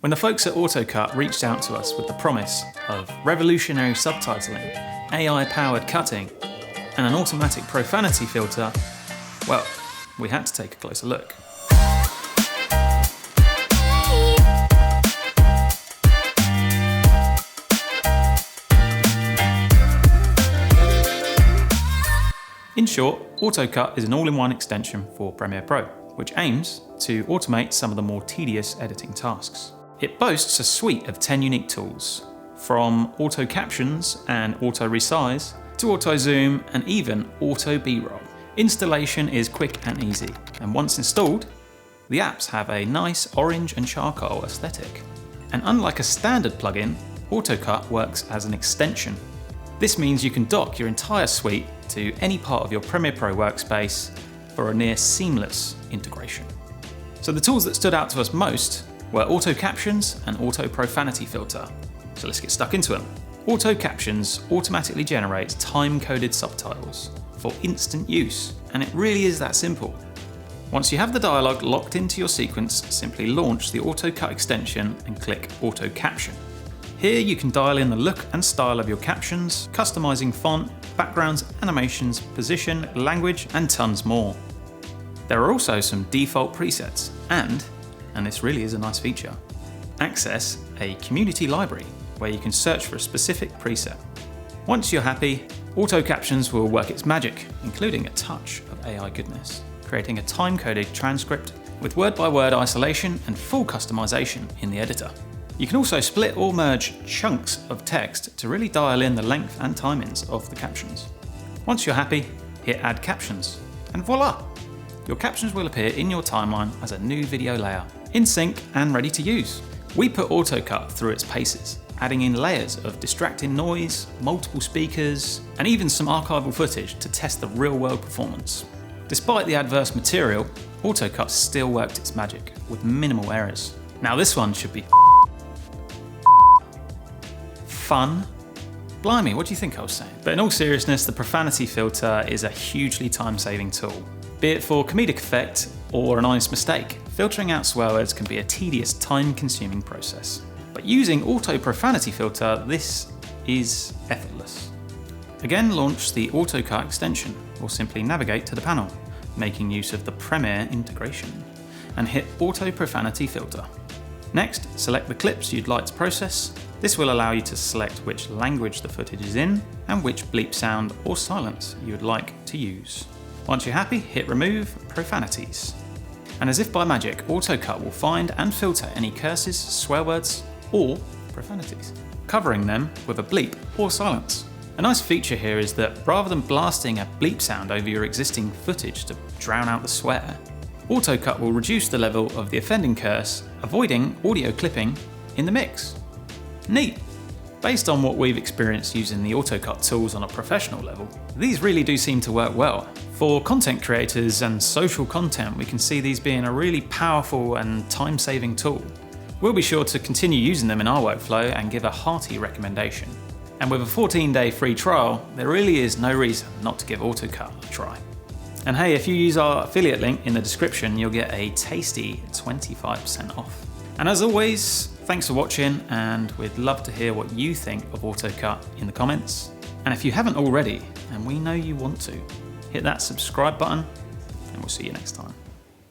When the folks at AutoCut reached out to us with the promise of revolutionary subtitling, AI-powered cutting, and an automatic profanity filter, well, we had to take a closer look. In short, AutoCut is an all-in-one extension for Premiere Pro, which aims to automate some of the more tedious editing tasks. It boasts a suite of 10 unique tools, from auto captions and auto resize to auto zoom and even auto B-roll. Installation is quick and easy, and once installed, the apps have a nice orange and charcoal aesthetic. And unlike a standard plugin, AutoCut works as an extension. This means you can dock your entire suite to any part of your Premiere Pro workspace for a near seamless integration. So the tools that stood out to us most were Auto Captions and Auto Profanity Filter. So let's get stuck into them. Auto Captions automatically generates time-coded subtitles for instant use, and it really is that simple. Once you have the dialogue locked into your sequence, simply launch the AutoCut extension and click Auto Caption. Here you can dial in the look and style of your captions, customizing font, backgrounds, animations, position, language, and tons more. There are also some default presets and this really is a nice feature, access a community library where you can search for a specific preset. Once you're happy, Auto Captions will work its magic, including a touch of AI goodness, creating a time-coded transcript with word-by-word isolation and full customization in the editor. You can also split or merge chunks of text to really dial in the length and timings of the captions. Once you're happy, hit Add Captions, and voila! Your captions will appear in your timeline as a new video layer, in sync and ready to use. We put AutoCut through its paces, adding in layers of distracting noise, multiple speakers, and even some archival footage to test the real-world performance. Despite the adverse material, AutoCut still worked its magic with minimal errors. Now this one should be fun. Blimey, what do you think I was saying? But in all seriousness, the profanity filter is a hugely time-saving tool. Be it for comedic effect or an honest mistake, filtering out swear words can be a tedious, time-consuming process. But using Auto Profanity Filter, this is effortless. Again, launch the AutoCut extension, or simply navigate to the panel, making use of the Premiere integration, and hit Auto Profanity Filter. Next, select the clips you'd like to process. This will allow you to select which language the footage is in and which bleep sound or silence you would like to use. Once you're happy, hit Remove Profanities. And as if by magic, AutoCut will find and filter any curses, swear words, or profanities, covering them with a bleep or silence. A nice feature here is that rather than blasting a bleep sound over your existing footage to drown out the swear, AutoCut will reduce the level of the offending curse, avoiding audio clipping in the mix. Neat! Based on what we've experienced using the AutoCut tools on a professional level, these really do seem to work well. For content creators and social content, we can see these being a really powerful and time-saving tool. We'll be sure to continue using them in our workflow and give a hearty recommendation. And with a 14-day free trial, there really is no reason not to give AutoCut a try. And hey, if you use our affiliate link in the description, you'll get a tasty 25% off. And as always, thanks for watching, and we'd love to hear what you think of AutoCut in the comments. And if you haven't already, and we know you want to, hit that subscribe button, and we'll see you next time.